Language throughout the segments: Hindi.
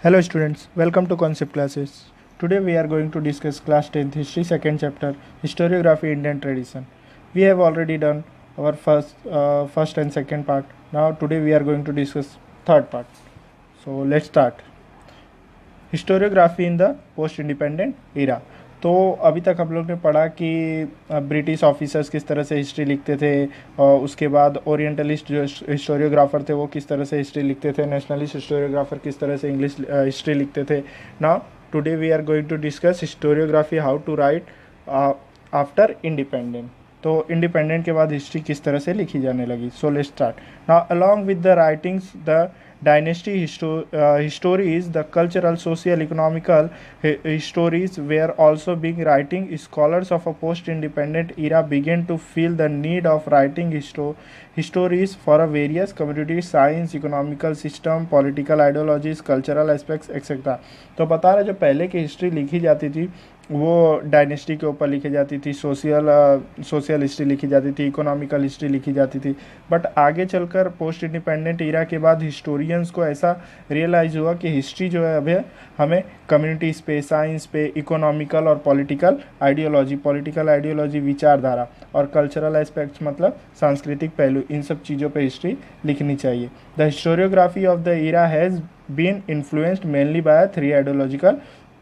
Hello students, welcome to Concept Classes. Today we are going to discuss class 10th history second chapter historiography Indian tradition. We have already done our first and second part. Now today we are going to discuss third part. So let's start. Historiography in the post independent era. तो अभी तक हम लोग ने पढ़ा कि ब्रिटिश ऑफिसर्स किस तरह से हिस्ट्री लिखते थे, और उसके बाद ओरिएंटलिस्ट जो हिस्टोरियोग्राफर थे वो किस तरह से हिस्ट्री लिखते थे, नेशनलिस्ट हिस्टोरियोग्राफर किस तरह से इंग्लिश हिस्ट्री लिखते थे। Now today we are going to discuss historiography how to write after independent. तो इंडिपेंडेंट के बाद हिस्ट्री किस तरह से लिखी जाने लगी। So let's start now. Along with the writings the dynasty histories, the cultural, social, economical histories were also being writing. Scholars of a post-independent era began to feel the need of writing histories for a various communities, science, economical system, political ideologies, cultural aspects, etc. तो बता रहे जो पहले की हिस्ट्री लिखी जाती थी वो डायनेस्टी के ऊपर लिखी जाती थी, सोशल हिस्ट्री लिखी जाती थी, इकोनॉमिकल हिस्ट्री लिखी जाती थी। बट आगे चलकर पोस्ट इंडिपेंडेंट ईरा के बाद हिस्टोरियंस को ऐसा रियलाइज़ हुआ कि हिस्ट्री जो है अभी हमें कम्युनिटीज़ पे, साइंस पे, इकोनॉमिकल और पॉलिटिकल आइडियोलॉजी विचारधारा और कल्चरल एस्पेक्ट्स मतलब सांस्कृतिक पहलू, इन सब चीज़ों पे हिस्ट्री लिखनी चाहिए। The historiography of the era has been influenced mainly by 3 ideological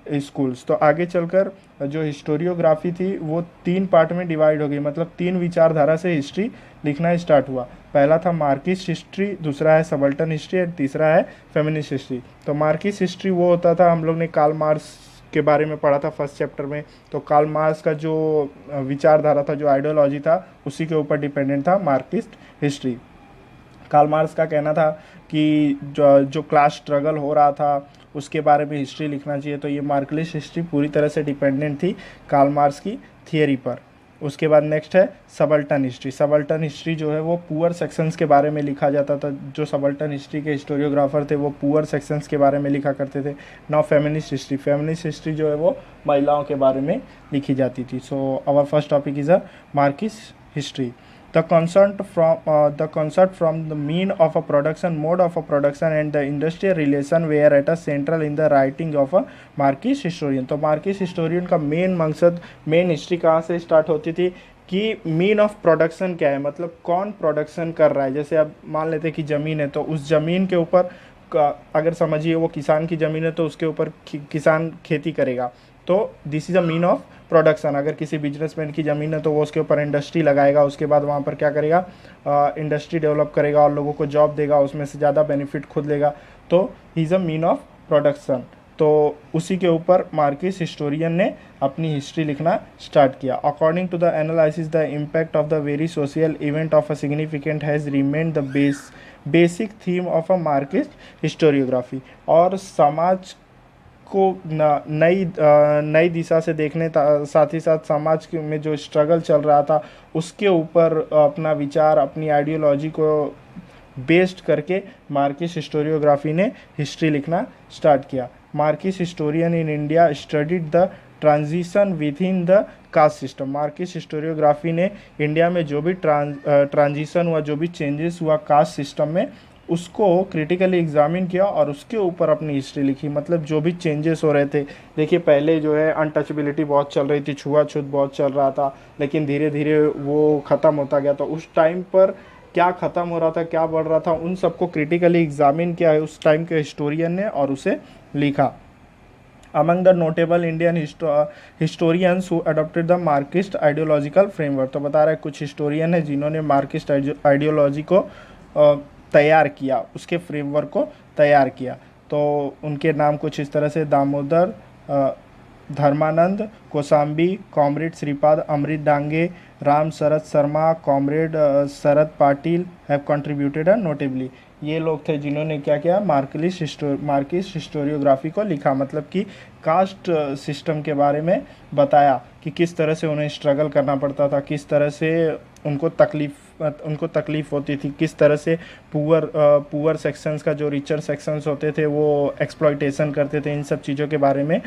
schools. तो आगे चलकर जो हिस्टोरियोग्राफी थी वो 3 पार्ट में डिवाइड हो गई, मतलब 3 विचारधारा से हिस्ट्री लिखना स्टार्ट हुआ। पहला था मार्किस्ट हिस्ट्री, दूसरा है सबल्टन हिस्ट्री और तीसरा है फेमिनिस्ट हिस्ट्री। तो मार्किस्ट हिस्ट्री वो होता था, हम लोग ने कार्ल मार्क्स के बारे में पढ़ा था फर्स्ट चैप्टर में। तो कार्ल मार्क्स का जो विचारधारा था, जो आइडियोलॉजी था, उसी के ऊपर डिपेंडेंट था मार्किस्ट हिस्ट्री। कार्ल मार्क्स का कहना था कि जो क्लास स्ट्रगल हो रहा था उसके बारे में हिस्ट्री लिखना चाहिए। तो ये मार्क्सिस्ट हिस्ट्री पूरी तरह से डिपेंडेंट थी कार्ल मार्क्स की थियरी पर। उसके बाद नेक्स्ट है सबल्टन हिस्ट्री। सबल्टन हिस्ट्री जो है वो पुअर सेक्शंस के बारे में लिखा जाता था। जो सबल्टन हिस्ट्री के हिस्टोरियोग्राफर थे वो पुअर सेक्शंस के बारे में लिखा करते थे। Now feminist history. Feminist history जो है वो महिलाओं के बारे में लिखी जाती थी। So our first topic is a Marxist history. The concept from the mean of a production, mode of a production and the industrial relation were at a central in the writing of a Marxist historian. तो Marxist historian का मेन मकसद, मेन हिस्ट्री कहाँ से स्टार्ट होती थी कि मीन ऑफ प्रोडक्शन क्या है, मतलब कौन प्रोडक्शन कर रहा है। जैसे अब मान लेते हैं कि ज़मीन है, तो उस ज़मीन के ऊपर अगर समझिए वो किसान की ज़मीन है तो उसके ऊपर किसान खेती करेगा। तो this is a mean of production. अगर किसी बिजनेसमैन की ज़मीन है तो वो उसके ऊपर इंडस्ट्री लगाएगा, उसके बाद वहाँ पर क्या करेगा, इंडस्ट्री डेवलप करेगा और लोगों को जॉब देगा, उसमें से ज़्यादा बेनिफिट खुद लेगा। तो he is a mean of production. तो उसी के ऊपर मार्क्सिस्ट हिस्टोरियन ने अपनी हिस्ट्री लिखना स्टार्ट किया। According to the analysis the impact of the very social event of a significant has remained the basic theme of a Marxist historiography. और समाज को नई दिशा से देखने, साथ ही साथ समाज में जो स्ट्रगल चल रहा था उसके ऊपर अपना विचार, अपनी आइडियोलॉजी को बेस्ड करके मार्क्सिस्ट हिस्टोरियोग्राफी ने हिस्ट्री लिखना स्टार्ट किया। Marxist historian in India studied the transition with in the caste system. Marxist historiography ने इंडिया में जो भी ट्रांजिशन हुआ, जो भी चेंजेस हुआ कास्ट सिस्टम में, उसको क्रिटिकली एग्जामिन किया और उसके ऊपर अपनी हिस्ट्री लिखी। मतलब जो भी चेंजेस हो रहे थे, देखिए पहले जो है अनटचेबिलिटी बहुत चल रही थी, छुआछूत बहुत चल रहा था, लेकिन धीरे धीरे वो ख़त्म होता गया। तो उस टाइम पर क्या ख़त्म हो रहा था, क्या बढ़ रहा था, उन सबको क्रिटिकली एग्जामिन किया है उस टाइम के हिस्टोरियन ने और उसे लिखा। Among the notable Indian historians who adopted the Marxist ideological framework, तो बता रहा है कुछ हिस्टोरियन है जिन्होंने मार्क्सिस्ट आइडियोलॉजी को तैयार किया, उसके फ्रेमवर्क को तैयार किया। तो उनके नाम कुछ इस तरह से: Damodar, Dharmanand, Kosambi, comrade Shripad, Amrit Dange, Ram Sharad Sharma, comrade Sharad Patil have contributed notably. ये लोग थे जिन्होंने क्या किया, मार्क्सिस्ट हिस्टोरियोग्राफी को लिखा। मतलब कि कास्ट सिस्टम के बारे में बताया कि किस तरह से उन्हें स्ट्रगल करना पड़ता था, किस तरह से उनको तकलीफ़ होती थी, किस तरह से पुअर सेक्शंस का जो रिचर सेक्शंस होते थे वो एक्सप्लॉयटेशन करते थे। इन सब चीज़ों के बारे में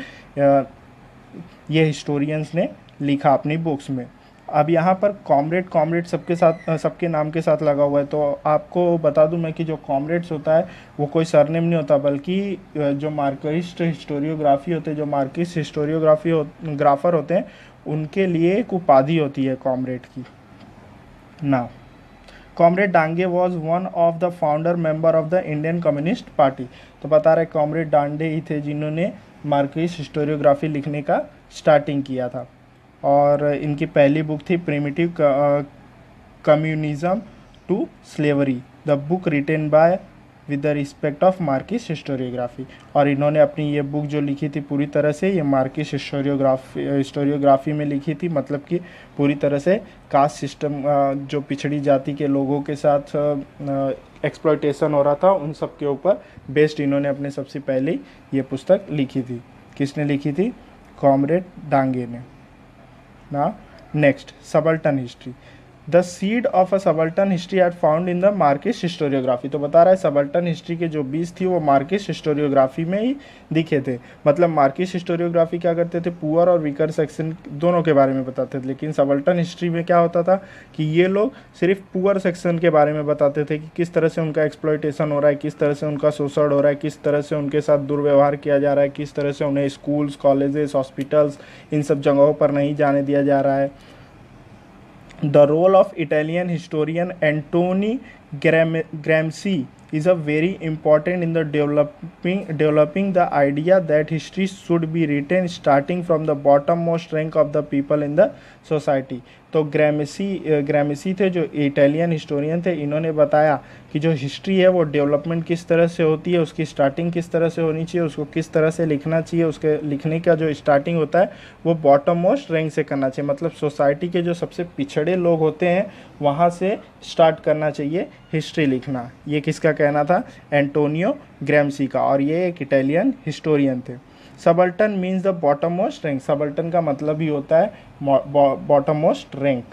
ये हिस्टोरियंस ने लिखा अपनी बुक्स में। अब यहाँ पर कॉमरेड कॉमरेड सबके साथ सबके नाम के साथ लगा हुआ है, तो आपको बता दूं मैं कि जो कॉमरेड्स होता है वो कोई सरनेम नहीं होता, बल्कि जो मार्किस्ट हिस्टोरियोग्राफी होते हैं, जो मार्किस्ट हिस्टोरियोग्राफी ग्राफर होते हैं, उनके लिए एक उपाधि होती है कॉमरेड की। ना comrade Dange was one of the founder member of the Indian communist party. तो बता रहे कॉमरेड डांडे ही थे जिन्होंने मार्किस्ट हिस्टोरियोग्राफी लिखने का स्टार्टिंग किया था। और इनकी पहली बुक थी primitive communism to slavery, the book written by with the respect of Marxist historiography. और इन्होंने अपनी ये बुक जो लिखी थी पूरी तरह से ये मार्किस्ट हिस्टोरियोग्राफी में लिखी थी, मतलब कि पूरी तरह से कास्ट सिस्टम, जो पिछड़ी जाति के लोगों के साथ एक्सप्लॉयटेशन हो रहा था उन सब के ऊपर बेस्ड इन्होंने अपने सबसे पहले ये पुस्तक लिखी थी। किसने लिखी थी? कॉमरेड डांगे ने। ना next, subaltern history. The seed of a subaltern history are found in the Marxist historiography. तो बता रहा है सबल्टन हिस्ट्री के जो बीज थी वो मार्किस्ट हिस्टोरियोग्राफी में ही दिखे थे। मतलब मार्किस्ट हिस्टोरियोग्राफी क्या करते थे, पुअर और वीकर सेक्शन दोनों के बारे में बताते थे, लेकिन सबल्टन हिस्ट्री में क्या होता था कि ये लोग सिर्फ पुअर सेक्शन के बारे में बताते थे कि किस तरह से उनका एक्सप्लॉयटेशन हो रहा है, किस तरह से उनका शोषण हो रहा है, किस तरह से उनके साथ दुर्व्यवहार किया जा रहा है, किस तरह से उन्हें स्कूल्स, कॉलेजेस, हॉस्पिटल्स इन सब जगहों पर नहीं जाने दिया जा रहा है। The role of Italian historian Antoni Gramsci is a very important in the developing the idea that history should be written starting from the bottommost rank of the people in the society। तो ग्रामसी थे जो इटालियन हिस्टोरियन थे, इन्होंने बताया कि जो हिस्ट्री है वो डेवलपमेंट किस तरह से होती है, उसकी स्टार्टिंग किस तरह से होनी चाहिए, उसको किस तरह से लिखना चाहिए, उसके लिखने का जो स्टार्टिंग होता है वो बॉटम मोस्ट रैंक से करना चाहिए। मतलब सोसाइटी के जो सबसे पिछड़े लोग होते हैं वहाँ से स्टार्ट करना चाहिए हिस्ट्री लिखना। ये किसका कहना था? एंटोनियो ग्रामसी का, और ये एक इटालियन हिस्टोरियन थे। Subaltern means the bottom most rank. Subaltern का मतलब ही होता है bottom most rank.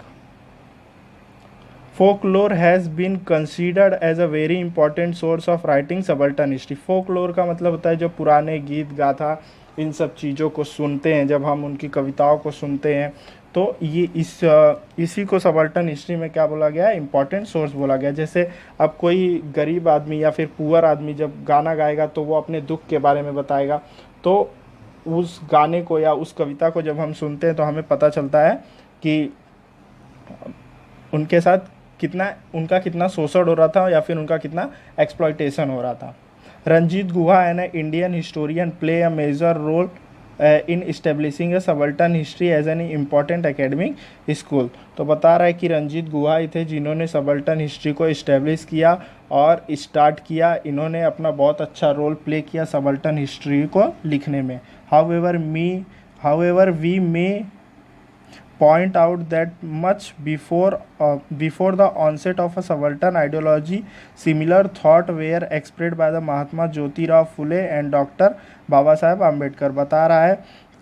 Folklore has been considered as a very important source of writing subaltern history. Folklore का मतलब होता है जो पुराने गीत गाथा इन सब चीज़ों को सुनते हैं, जब हम उनकी कविताओं को सुनते हैं तो ये इसी को सबल्टन हिस्ट्री में क्या बोला गया है? इंपॉर्टेंट सोर्स बोला गया। जैसे अब कोई गरीब आदमी या फिर पुअर आदमी जब गाना गाएगा तो वो अपने दुख के बारे में बताएगा, तो उस गाने को या उस कविता को जब हम सुनते हैं तो हमें पता चलता है कि उनके साथ उनका कितना शोषण हो रहा था या फिर उनका कितना एक्सप्लॉयटेशन हो रहा था। Ranjit Guha an Indian historian play a major role in establishing a subaltern history as an important academic school. तो बता रहा है कि रंजीत गुहा ही थे जिन्होंने सबल्टन हिस्ट्री को इस्टेब्लिश किया और स्टार्ट किया। इन्होंने अपना बहुत अच्छा रोल प्ले किया सबल्टन हिस्ट्री को लिखने में। However, we may point out that much before the onset of a subaltern ideology, similar thought were expressed by the Mahatma Jyotirao Phule and Dr. Baba Saheb Ambedkar. बता रहा है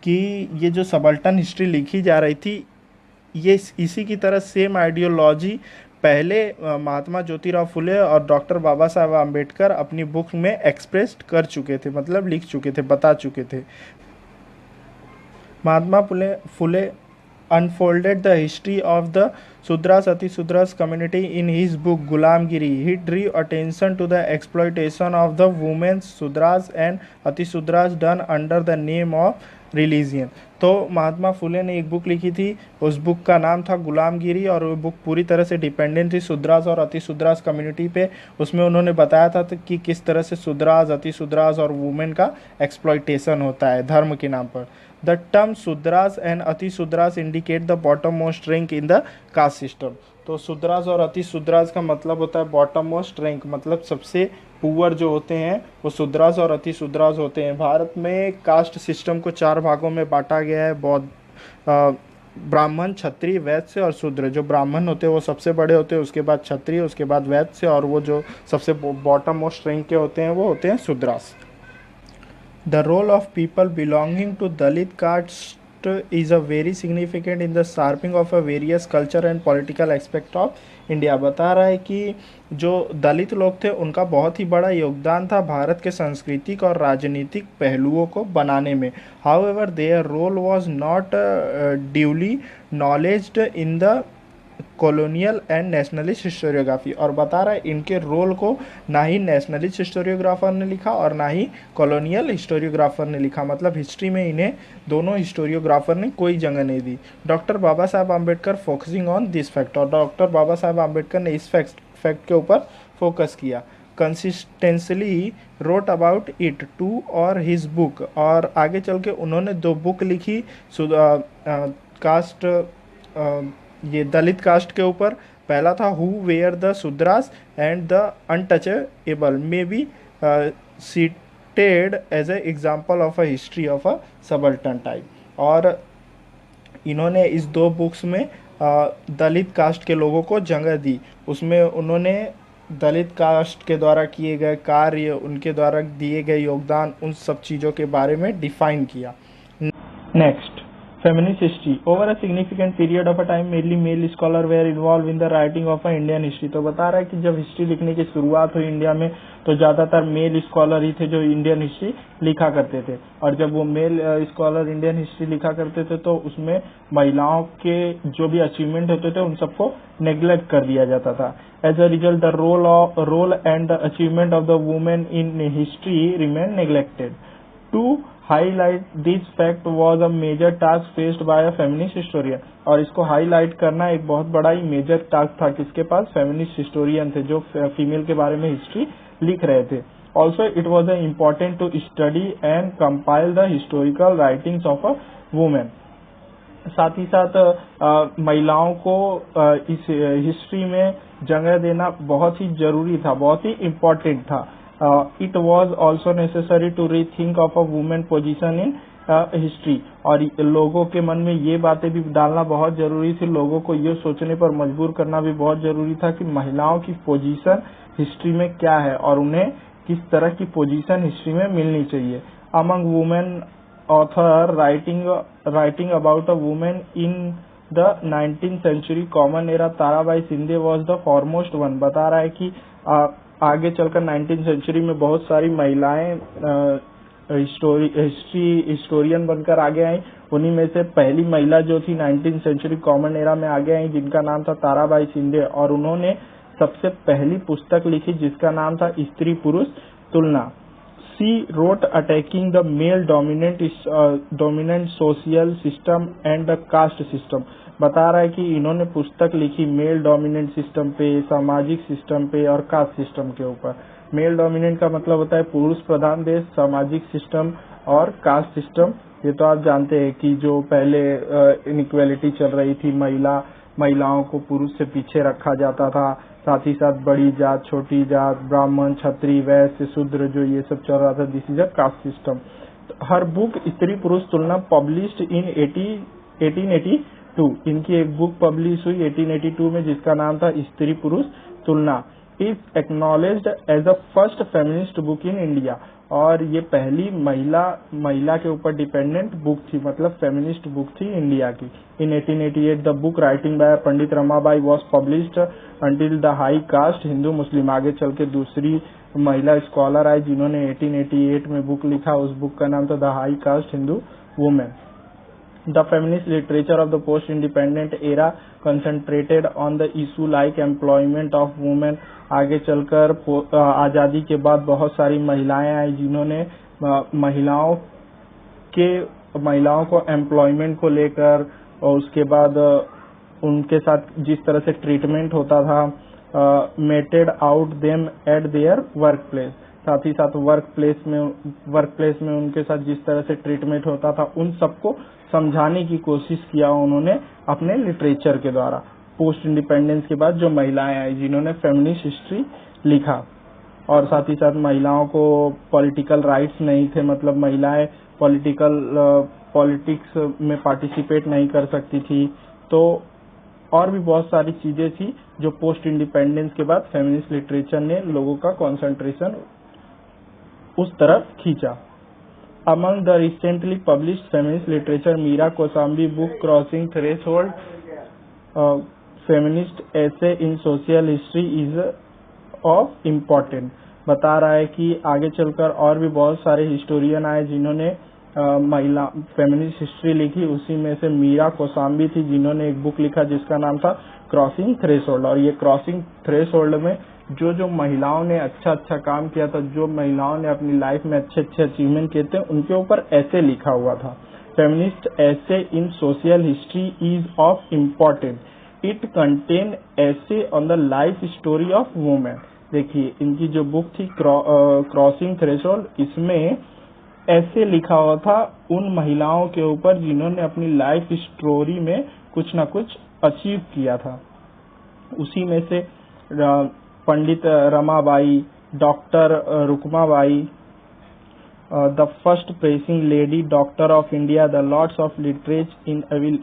कि ये जो सबल्टन हिस्ट्री लिखी जा रही थी ये इसी की तरह सेम आइडियोलॉजी पहले महात्मा ज्योतिराव फुले और डॉक्टर बाबा साहेब आम्बेडकर अपनी बुक में एक्सप्रेस्ड कर चुके थे, मतलब लिख चुके थे, बता चुके थे। Mahatma Phule unfolded the history of the Sudras Ati-Sudras community in his book Gulamgiri. He drew attention to the exploitation of the women Sudras and Ati-Sudras done under the name of religion. तो महात्मा फुले ने एक बुक लिखी थी, उस बुक का नाम था गुलामगिरी, और वो बुक पूरी तरह से डिपेंडेंट थी सुद्रास और अति सुद्रास कम्युनिटी पे। उसमें उन्होंने बताया था कि किस तरह से सुद्रास, अति सुद्रास और वुमेन का एक्सप्लॉयटेशन होता है धर्म के नाम पर। The term Shudras and Ati Shudras indicate the bottom most rank in the caste system. तो सुद्रास और अति सुद्रास का मतलब होता है बॉटम मोस्ट रैंक, मतलब सबसे पुअर जो होते हैं वो सुद्रास और अति सुद्रास होते हैं। भारत में कास्ट सिस्टम को 4 भागों में बांटा गया है, ब्राह्मण, क्षत्रिय, वैश्य और शूद्र। जो ब्राह्मण होते हैं वो सबसे बड़े होते हैं, उसके बाद क्षत्रिय, उसके बाद वैश्य, और वो जो सबसे बॉटम मोस्ट रैंक के होते हैं वो होते हैं Shudras. The role of people belonging to Dalit caste is a very significant in the shaping of a various culture and political aspect of India. बता रहा है कि जो दलित लोग थे उनका बहुत ही बड़ा योगदान था भारत के सांस्कृतिक और राजनीतिक पहलुओं को बनाने में। However their role was not duly acknowledged in the colonial and nationalist historiography. और बता रहा है इनके रोल को ना ही नेशनलिस्ट हिस्टोरियोग्राफर ने लिखा और ना ही कॉलोनियल हिस्टोरियोग्राफर ने लिखा, मतलब हिस्ट्री में इन्हें दोनों हिस्टोरियोग्राफर ने कोई जगह नहीं दी। Doctor Baba Saheb Ambedkar focusing on this fact, और डॉक्टर बाबा साहब आम्बेडकर ने इस फैक्ट के ऊपर फोकस किया। Consistently wrote about it too और हिज बुक, और आगे चल के उन्होंने 2 बुक लिखी कास्ट ये दलित कास्ट के ऊपर। पहला था who were the Shudras and the untouchable may be cited as a example of a history of a subaltern type. और इन्होंने इस 2 बुक्स में दलित कास्ट के लोगों को जगह दी। उसमें उन्होंने दलित कास्ट के द्वारा किए गए कार्य, उनके द्वारा दिए गए योगदान, उन सब चीज़ों के बारे में डिफाइन किया। Next, feminist history. Over a significant period of a time, mainly male scholars were involved in the writing of a Indian history. तो बता रहा है कि जब हिस्ट्री लिखने की शुरुआत हुई इंडिया में तो ज़्यादातर मेल स्कॉलर ही थे जो इंडियन हिस्ट्री लिखा करते थे। और जब वो मेल स्कॉलर इंडियन हिस्ट्री लिखा करते थे तो उसमें महिलाओं के जो भी अचीवमेंट होते थे उन सबको नेग्लेक्ट कर दिया जाता था। As a result the role and the achievement of the women in history remain neglected. To highlight this fact was a major task faced by a feminist historian. और इसको हाईलाइट करना एक बहुत बड़ा ही मेजर टास्क था किसके पास, फेमिनिस्ट हिस्टोरियन थे जो फीमेल के बारे में हिस्ट्री लिख रहे थे। Also it was important to study and compile the historical writings of a women. साथ ही साथ महिलाओं को इस हिस्ट्री में जगह देना बहुत ही जरूरी था, बहुत ही इम्पोर्टेंट था। It was also necessary to rethink of a woman position in history. और लोगों के मन में ये बातें भी डालना बहुत जरूरी थी, लोगों को ये सोचने पर मजबूर करना भी बहुत जरूरी था कि महिलाओं की पोजीशन हिस्ट्री में क्या है और उन्हें किस तरह की पोजीशन हिस्ट्री में मिलनी चाहिए। Among women author writing about a women in the 19th century common era, Tarabai Shinde was the foremost one. बता रहा है कि आगे चलकर 19th सेंचुरी में बहुत सारी महिलाएं हिस्टोरियन बनकर आगे आई। उन्हीं में से पहली महिला जो थी 19th सेंचुरी कॉमन एरा में आगे आई जिनका नाम था ताराबाई शिंदे, और उन्होंने सबसे पहली पुस्तक लिखी जिसका नाम था स्त्री पुरुष Tulana. She wrote attacking the male dominant social system and the caste system. बता रहा है कि इन्होंने पुस्तक लिखी मेल डोमिनेंट सिस्टम पे, सामाजिक सिस्टम पे और कास्ट सिस्टम के ऊपर। मेल डोमिनेंट का मतलब होता है पुरुष प्रधान देश, सामाजिक सिस्टम और कास्ट सिस्टम ये तो आप जानते हैं कि जो पहले इनइक्वालिटी चल रही थी, महिलाओं को पुरुष से पीछे रखा जाता था, साथ ही साथ बड़ी जात, छोटी जात, ब्राह्मण, क्षत्रिय, वैश्य, शूद्र जो ये सब चल रहा था, this is a caste system. Her book स्त्री पुरुष तुलना पब्लिश्ड इन 1882, इनकी एक बुक पब्लिश हुई 1882 में जिसका नाम था स्त्री पुरुष तुलना। Is acknowledged as the first feminist book in India, और ये पहली महिला के ऊपर डिपेंडेंट बुक थी, मतलब फेमिनिस्ट बुक थी इंडिया की। In 1888 the book writing by Pandit Ramabai was published entitled the high caste Hindu Muslim. आगे चल के दूसरी महिला स्कॉलर आई जिन्होंने 1888 में बुक लिखा, उस बुक का नाम था the high caste Hindu women. The feminist literature of the post-independent era concentrated on the issue like employment of women। आगे चलकर आज़ादी के बाद बहुत सारी महिलाएं आई जिन्होंने महिलाओं को एम्प्लॉयमेंट को लेकर और उसके बाद उनके साथ जिस तरह से ट्रीटमेंट होता था, mated out them at their work place. साथ ही साथ वर्क प्लेस में उनके साथ जिस तरह से ट्रीटमेंट होता था उन सबको समझाने की कोशिश किया उन्होंने अपने लिटरेचर के द्वारा। पोस्ट इंडिपेंडेंस के बाद जो महिलाएं आई जिन्होंने फेमिनिस्ट हिस्ट्री लिखा, और साथ ही साथ महिलाओं को पॉलिटिकल राइट्स नहीं थे, मतलब महिलाएं पॉलिटिक्स में पार्टिसिपेट नहीं कर सकती थी। तो और भी बहुत सारी चीजें थी जो पोस्ट इंडिपेंडेंस के बाद फेमिनिस्ट लिटरेचर ने लोगों का कंसंट्रेशन उस तरफ खींचा। Among the recently published feminist literature, Meera Kosambi book Crossing Threshold, feminist essay in social history is of important। बता रहा है कि आगे चलकर और भी बहुत सारे हिस्टोरियन आए जिन्होंने महिला फेमिनिस्ट हिस्ट्री लिखी। उसी में से मीरा कोसाम्बी थी जिन्होंने एक बुक लिखा जिसका नाम था क्रॉसिंग थ्रेशोल्ड। और ये क्रॉसिंग थ्रेशोल्ड में जो जो महिलाओं ने अच्छा अच्छा काम किया था, जो महिलाओं ने अपनी लाइफ में अच्छे अच्छे अचीवमेंट किए थे, उनके ऊपर ऐसे लिखा हुआ था। Feminist essays in social history is of important. It contain essays on the life story of women. देखिए इनकी जो बुक थी क्रॉसिंग थ्रेशोल्ड, इसमें ऐसे लिखा हुआ था उन महिलाओं के ऊपर जिन्होंने अपनी लाइफ स्टोरी में कुछ ना कुछ अचीव किया था। उसी में से Pandit Ramabai, doctor Rukmabai, the first practising lady doctor of India, the lords of literature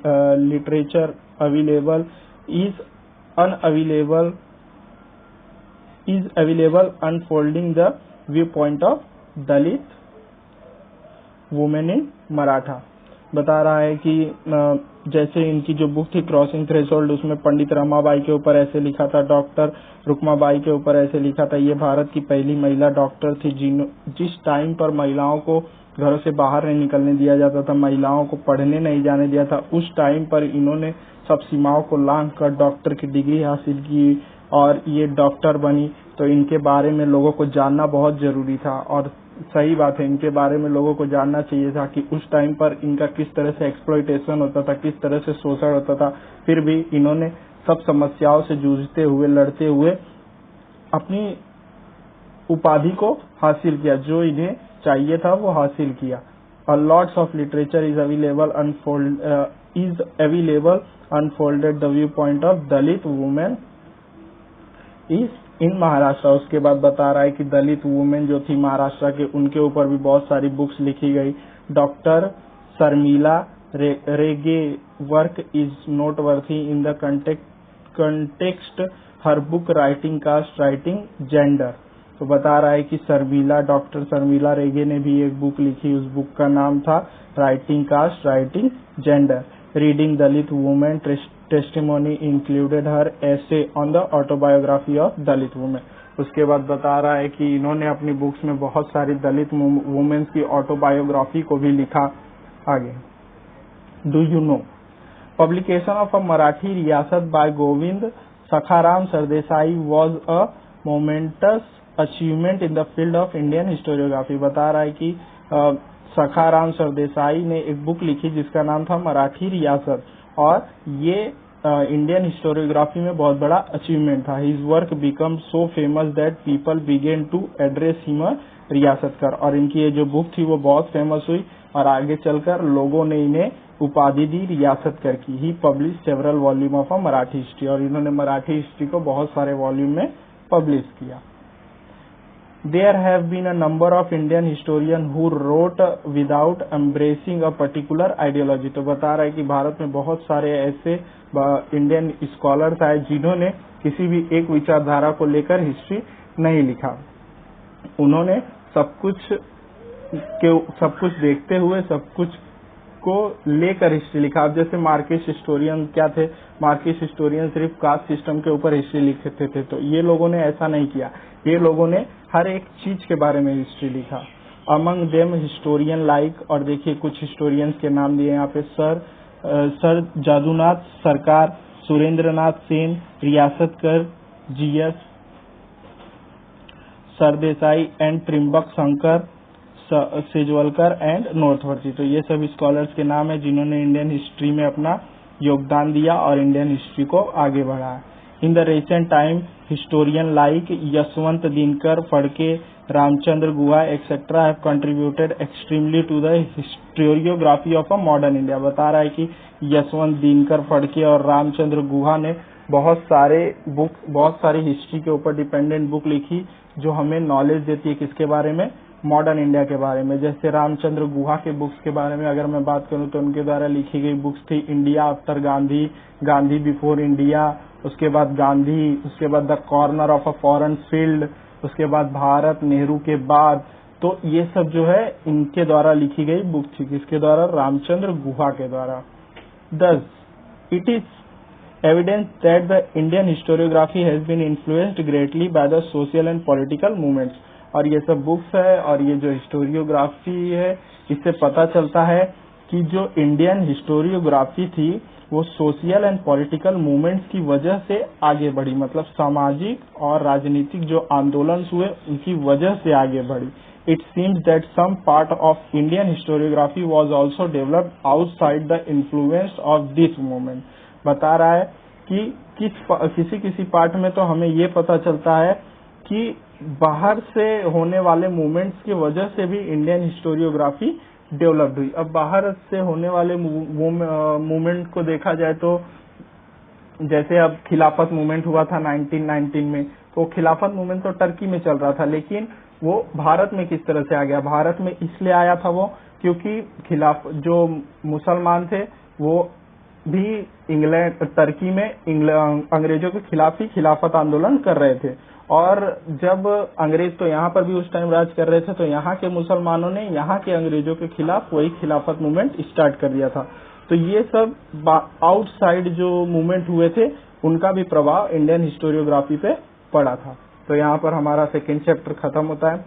available is available unfolding the viewpoint of Dalit women in Maratha. बता रहा है कि जैसे इनकी जो बुक थी क्रॉसिंग थ्रेशोल्ड, उसमें पंडित रमाबाई के ऊपर ऐसे लिखा था, डॉक्टर रुकमाबाई के ऊपर ऐसे लिखा था। ये भारत की पहली महिला डॉक्टर थी जिस टाइम पर महिलाओं को घरों से बाहर नहीं निकलने दिया जाता था, महिलाओं को पढ़ने नहीं जाने दिया था, उस टाइम पर इन्होंने सब सीमाओं को लांघ कर डॉक्टर की डिग्री हासिल की और ये डॉक्टर बनी। तो इनके बारे में लोगों को जानना बहुत जरूरी था और सही बात है, इनके बारे में लोगों को जानना चाहिए था कि उस टाइम पर इनका किस तरह से एक्सप्लॉयटेशन होता था, किस तरह से शोषण होता था। फिर भी इन्होंने सब समस्याओं से जूझते हुए, लड़ते हुए अपनी उपाधि को हासिल किया, जो इन्हें चाहिए था वो हासिल किया। Lords of literature is available unfolded the view point of Dalit women is in Maharashtra. उसके बाद बता रहा है कि दलित वुमेन जो थी महाराष्ट्र के, उनके ऊपर भी बहुत सारी बुक्स लिखी गई। Doctor Sharmila Rege work is noteworthy in the context her book writing caste writing gender. तो बता रहा है कि डॉक्टर शर्मिला रेगे ने भी एक बुक लिखी, उस बुक का नाम था writing caste writing gender. Reading Dalit women testimony included her essays on the autobiography of Dalit women. उसके बाद बता रहा है कि इन्होंने अपनी बुक्स में बहुत सारी दलित वुमेन्स की ऑटोबायोग्राफी को भी लिखा। आगे, do you know publication of a Marathi Riyasat by Govind Sakharam Sardesai was a momentous achievement in the field of Indian historiography. बता रहा है कि सखाराम सरदेसाई ने एक बुक लिखी जिसका नाम था मराठी रियासत, और ये इंडियन हिस्टोरियोग्राफी में बहुत बड़ा अचीवमेंट था। His work become so famous that people began to address him Riyasatkar. और इनकी ये जो बुक थी वो बहुत फेमस हुई और आगे चलकर लोगों ने इन्हें उपाधि दी रियासतकर की। He publish several volume of a Marathi history, और इन्होंने मराठी हिस्ट्री को बहुत सारे वॉल्यूम में पब्लिश किया। There have been a number of Indian historians who wrote without embracing a particular ideology। तो बता रहा है कि भारत में बहुत सारे ऐसे इंडियन स्कॉलर्स आए जिन्होंने किसी भी एक विचारधारा को लेकर हिस्ट्री नहीं लिखा। उन्होंने सब कुछ देखते हुए सब कुछ को लेकर हिस्ट्री लिखा। अब जैसे मार्किस्ट हिस्टोरियन क्या थे, मार्किस्ट हिस्टोरियन सिर्फ कास्ट सिस्टम के ऊपर हिस्ट्री लिखते थे, तो ये लोगों ने ऐसा नहीं किया। ये लोगों ने हर एक चीज के बारे में हिस्ट्री लिखा। अमंग देम हिस्टोरियन लाइक, और देखिए कुछ हिस्टोरियंस के नाम दिए यहाँ पे, sir Jadunath Sarkar, Surendranath Sen, Riyasatkar, GS Sardesai and Trimbak Shankar, Sejwalkar and noteworthy. तो ये सब स्कॉलर्स के नाम है जिन्होंने इंडियन हिस्ट्री में अपना योगदान दिया और इंडियन हिस्ट्री को आगे बढ़ाया। In the recent time historian like Yashwant Dinkar, Phadke, Ramchandra Guha etcetera have contributed extremely to the historiography of a modern India. बता रहा है कि यशवंत दिनकर, फड़के और रामचंद्र गुहा ने बहुत सारी हिस्ट्री के ऊपर डिपेंडेंट बुक लिखी जो हमें नॉलेज देती है किसके बारे में, मॉडर्न इंडिया के बारे में। जैसे रामचंद्र गुहा के बुक्स के बारे में अगर मैं बात करूं तो उनके द्वारा लिखी गई बुक्स थी India after Gandhi, Gandhi before India, उसके बाद गांधी, उसके बाद the corner of a foreign field, उसके बाद भारत नेहरू के बाद, तो ये सब जो है इनके द्वारा लिखी गई बुक थी। किसके द्वारा? रामचंद्र गुहा के द्वारा। Thus, it is evident that the Indian historiography has been influenced greatly by the social and political movements। और ये सब बुक्स है और ये जो हिस्टोरियोग्राफी है, इससे पता चलता है कि जो इंडियन हिस्टोरियोग्राफी थी वो सोशल एंड पॉलिटिकल मूवमेंट्स की वजह से आगे बढ़ी, मतलब सामाजिक और राजनीतिक जो आंदोलन हुए उनकी वजह से आगे बढ़ी। It seems that some part of Indian historiography was also developed outside the influence of this movement। बता रहा है कि किसी पार्ट में तो हमें ये पता चलता है कि बाहर से होने वाले मूवमेंट्स की वजह से भी इंडियन हिस्टोरियोग्राफी डेवलप्ड हुई। अब बाहर से होने वाले मूवमेंट को देखा जाए तो जैसे अब खिलाफत मूवमेंट हुआ था 1919 में, तो खिलाफत मूवमेंट तो टर्की में चल रहा था, लेकिन वो भारत में किस तरह से आ गया? भारत में इसलिए आया था वो क्योंकि जो मुसलमान थे वो भी टर्की में अंग्रेजों के खिलाफ ही खिलाफत आंदोलन कर रहे थे। और जब अंग्रेज तो यहाँ पर भी उस टाइम राज कर रहे थे, तो यहाँ के मुसलमानों ने यहाँ के अंग्रेजों के खिलाफ वही खिलाफत मूवमेंट स्टार्ट कर दिया था। तो ये सब आउटसाइड जो मूवमेंट हुए थे उनका भी प्रभाव इंडियन हिस्टोरियोग्राफी पे पड़ा था। तो यहाँ पर हमारा सेकेंड चैप्टर खत्म होता है।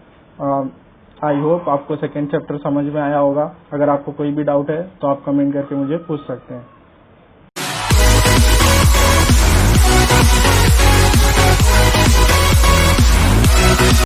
आई होप आपको सेकेंड चैप्टर समझ में आया होगा। अगर आपको कोई भी डाउट है तो आप कमेंट करके मुझे पूछ सकते हैं।